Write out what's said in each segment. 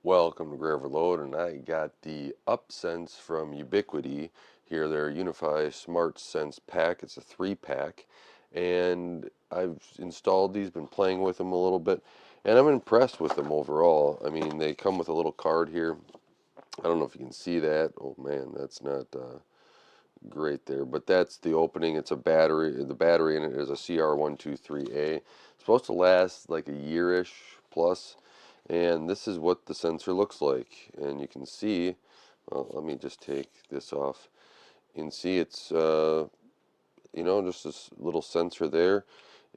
Welcome to Grab Load, and I got the UpSense from Ubiquiti here, their Unifi Smart Sense pack. It's a 3-pack, and I've installed these, been playing with them a little bit, and I'm impressed with them overall. I mean, they come with a little card here. I don't know if you can see that. Oh man, that's not great there, but that's the opening. It's a battery. The battery in it is a CR123A. It's supposed to last like a year-ish plus, and this is what the sensor looks like. And you can see, well, let me just take this off. You can see it's just this little sensor there.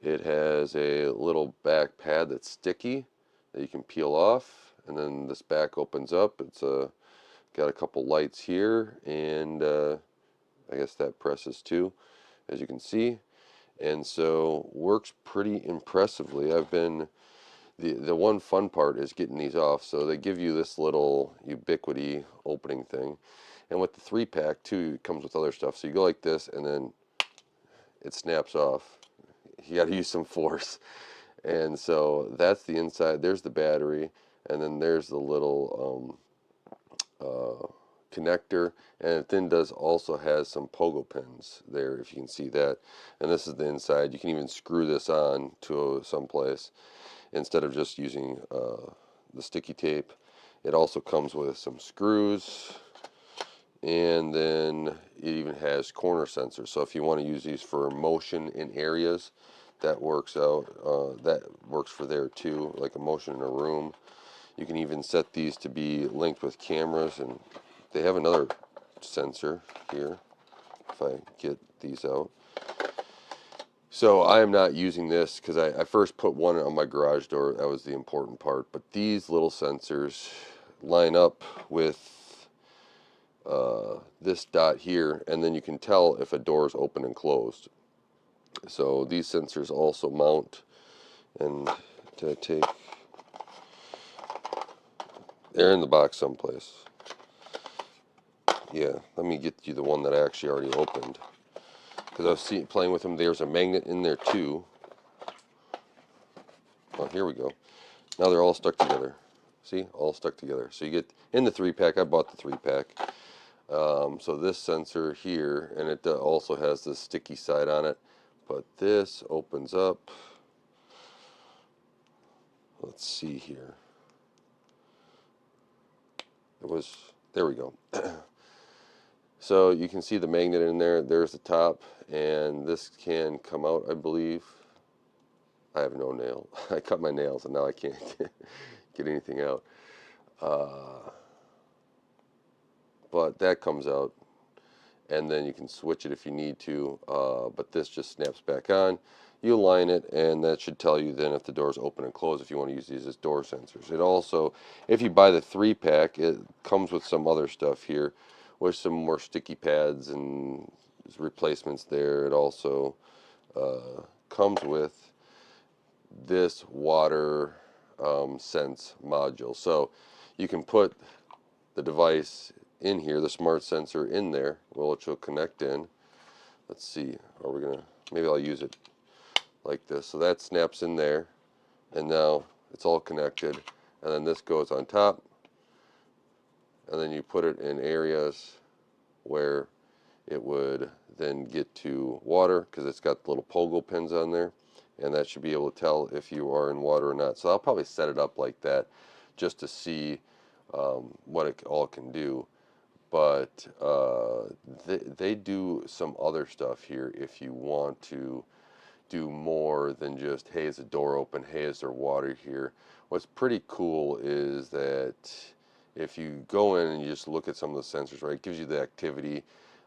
It has a little back pad that's sticky that you can peel off, and then this back opens up. It's got a couple lights here, and I guess that presses too, as you can see, and so works pretty impressively. I've been the one fun part is getting these off. So they give you this little Ubiquiti opening thing, and with the 3-pack too, it comes with other stuff. So you go like this, and then it snaps off. You got to use some force, and so that's the inside. There's the battery, and then there's the little connector, and it then does also has some pogo pins there, if you can see that. And this is the inside. You can even screw this on to someplace instead of just using the sticky tape. It also comes with some screws, and then it even has corner sensors. So if you want to use these for motion in areas, that works out. That works for there too, like a motion in a room. You can even set these to be linked with cameras, and they have another sensor here, if I get these out. So I am not using this because I first put one on my garage door. That was the important part. But these little sensors line up with this dot here, and then you can tell if a door is open and closed. So these sensors also mount, and to take, they're in the box someplace. Yeah, let me get you the one that I actually already opened, because I was playing with them. There's a magnet in there too. Oh, here we go. Now they're all stuck together. See, all stuck together. So you get in the 3-pack. I bought the 3-pack. So this sensor here, and it also has the sticky side on it. But this opens up. Let's see here. There we go. So you can see the magnet in there. There's the top, and this can come out, I believe. I have no nail. I cut my nails, and now I can't get anything out. But that comes out, and then you can switch it if you need to. But this just snaps back on. You align it, and that should tell you then if the door's open and closed, if you want to use these as door sensors. It also, if you buy the 3-pack, it comes with some other stuff here, with some more sticky pads and replacements there. It also comes with this water sense module. So you can put the device in here, the smart sensor in there, which will connect in. Let's see, are we gonna, maybe I'll use it like this. So that snaps in there, and now it's all connected, and then this goes on top, and then you put it in areas where it would then get to water, because it's got little pogo pins on there, and that should be able to tell if you are in water or not. So I'll probably set it up like that just to see what it all can do. But they do some other stuff here if you want to do more than just, hey, is the door open, hey, is there water here. What's pretty cool is that if you go in and you just look at some of the sensors, right, it gives you the activity.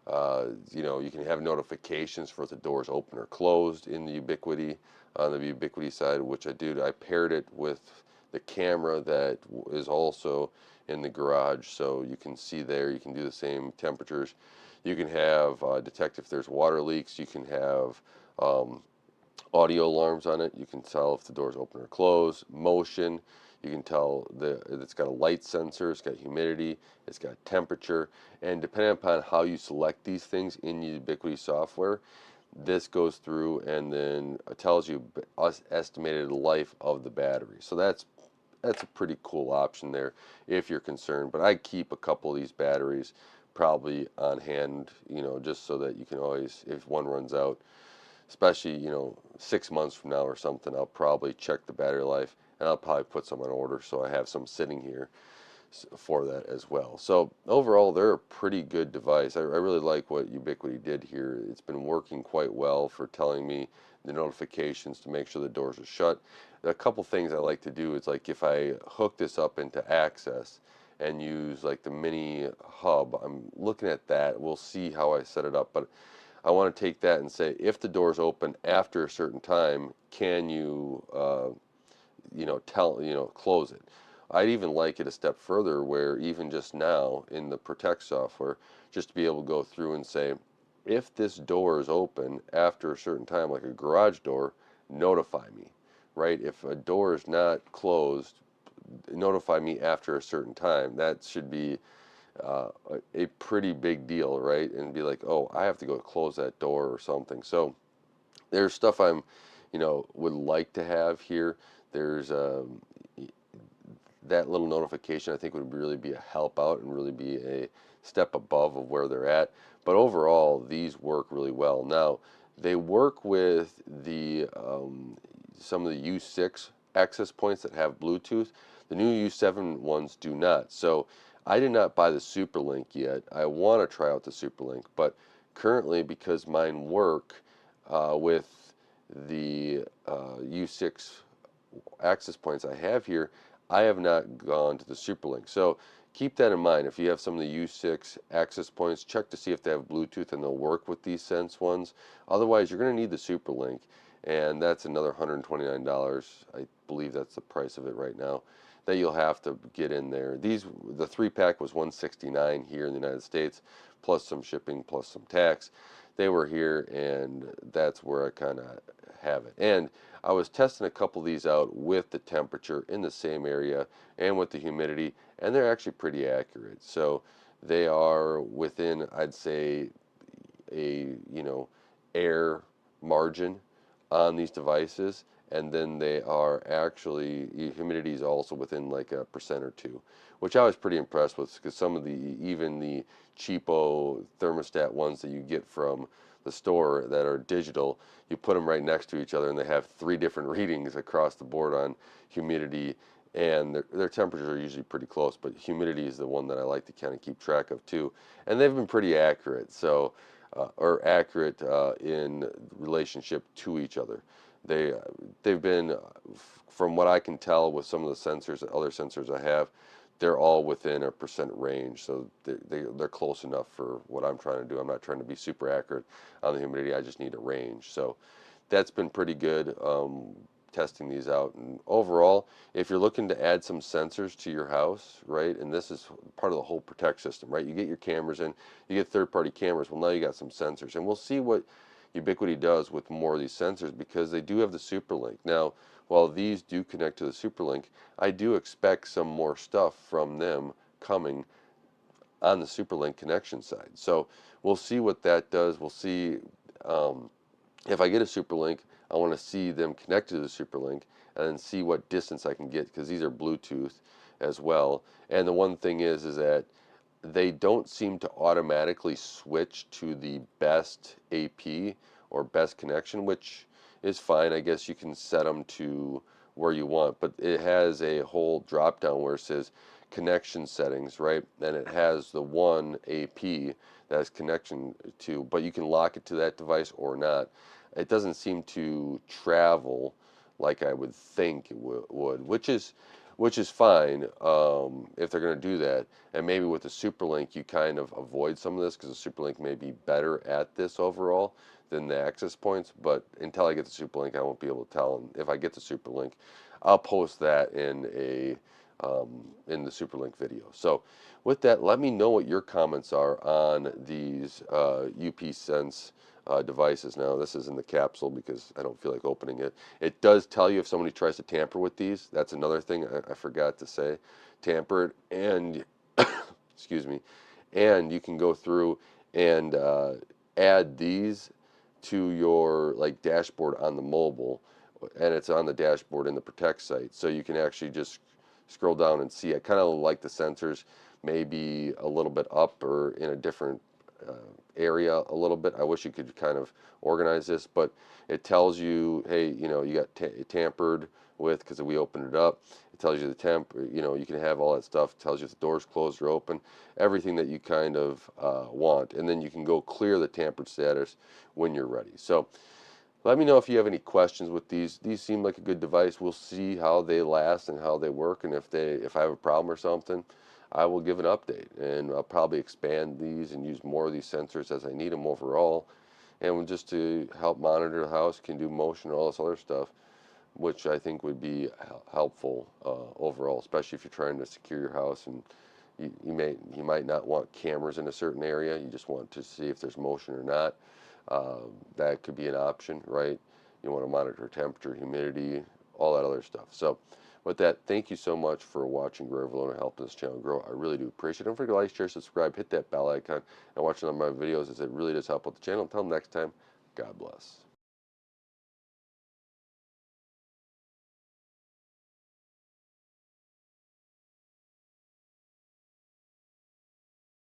You can have notifications for if the door is open or closed in the Ubiquiti, on the Ubiquiti side, which I did. I paired it with the camera that is also in the garage, so you can see there. You can do the same temperatures. You can have detect if there's water leaks. You can have audio alarms on it. You can tell if the door's open or closed. Motion. You can tell it's got a light sensor. It's got humidity. It's got temperature. And depending upon how you select these things in Ubiquiti software, this goes through and then tells you estimated life of the battery. So that's that's a pretty cool option there if you're concerned. But I keep a couple of these batteries probably on hand, just so that you can always, if one runs out, especially 6 months from now or something, I'll probably check the battery life, and I'll probably put some on order so I have some sitting here for that as well. So overall, they're a pretty good device. I really like what Ubiquiti did here. It's been working quite well for telling me the notifications to make sure the doors are shut. A couple things I like to do is, like, if I hook this up into Access and use like the mini hub, I'm looking at that. We'll see how I set it up, but I want to take that and say, if the doors open after a certain time, can you close it. I'd even like it a step further, where even just now in the Protect software, just to be able to go through and say, if this door is open after a certain time, like a garage door, notify me, right? If a door is not closed, notify me after a certain time. That should be a pretty big deal, right? And be like, oh, I have to go close that door or something. So there's stuff would like to have here. There's that little notification, I think, would really be a help out and really be a step above of where they're at. But overall, these work really well. Now, they work with the some of the U6 access points that have Bluetooth. The new U7 ones do not. So I did not buy the Superlink yet. I want to try out the Superlink, but currently, because mine work with the U6 access points I have here, I have not gone to the Superlink. So keep that in mind. If you have some of the U6 access points, check to see if they have Bluetooth and they'll work with these Sense ones. Otherwise, you're going to need the Superlink, and that's another $129. I believe that's the price of it right now, that you'll have to get in there. The 3-pack was $169 here in the United States, plus some shipping, plus some tax. They were here, and that's where I kind of have it. And I was testing a couple of these out with the temperature in the same area and with the humidity, and they're actually pretty accurate. So they are within, I'd say, a air margin on these devices, and then they are actually, humidity is also within like a percent or two, which I was pretty impressed with, because some of even the cheapo thermostat ones that you get from the store that are digital, you put them right next to each other and they have 3 different readings across the board on humidity, and their temperatures are usually pretty close, but humidity is the one that I like to kind of keep track of too, and they've been pretty accurate. So or accurate in relationship to each other. They they've been, from what I can tell with some of the sensors, other sensors I have, they're all within a percent range. So they're close enough for what I'm trying to do. I'm not trying to be super accurate on the humidity. I just need a range. So that's been pretty good. Testing these out, and overall, if you're looking to add some sensors to your house, right, and this is part of the whole Protect system, right, you get your cameras in, you get third-party cameras, well, now you got some sensors, and we'll see what Ubiquiti does with more of these sensors, because they do have the Superlink. Now, while these do connect to the Superlink, I do expect some more stuff from them coming on the Superlink connection side. So we'll see what that does. We'll see if I get a Superlink, I want to see them connected to the Superlink and then see what distance I can get, because these are Bluetooth as well. And the one thing is that they don't seem to automatically switch to the best AP or best connection, which is fine. I guess you can set them to where you want, but it has a whole drop down where it says connection settings, right? And it has the one AP that has connection to, but you can lock it to that device or not. It doesn't seem to travel like I would think it would, which is fine if they're going to do that. And maybe with the Superlink, you kind of avoid some of this, because the Superlink may be better at this overall than the access points. But until I get the Superlink, I won't be able to tell. And if I get the Superlink, I'll post that in the Superlink video. So with that, let me know what your comments are on these UP Sense devices. Now, this is in the capsule because I don't feel like opening it. It does tell you if somebody tries to tamper with these. That's another thing I forgot to say. Tamper it, and excuse me, and you can go through and add these to your like dashboard on the mobile, and it's on the dashboard in the Protect site. So you can actually just scroll down and see. I kind of like the sensors maybe a little bit up or in a different uh, area a little bit. I wish you could kind of organize this, but it tells you, hey, you know, you got tampered with because we opened it up. It tells you the temp, you know, you can have all that stuff. It tells you if the door's closed or open, everything that you kind of want. And then you can go clear the tampered status when you're ready. So let me know if you have any questions with these. These seem like a good device. We'll see how they last and how they work, and if I have a problem or something, I will give an update, and I'll probably expand these and use more of these sensors as I need them overall, and just to help monitor the house, can do motion and all this other stuff, which I think would be helpful overall, especially if you're trying to secure your house and you might not want cameras in a certain area. You just want to see if there's motion or not. That could be an option, right? You want to monitor temperature, humidity, all that other stuff. So with that, thank you so much for watching Grow Everlone and helping this channel grow. I really do appreciate it. Don't forget to like, share, subscribe, hit that bell icon, and watch some of my videos, as it really does help out the channel. Until next time, God bless.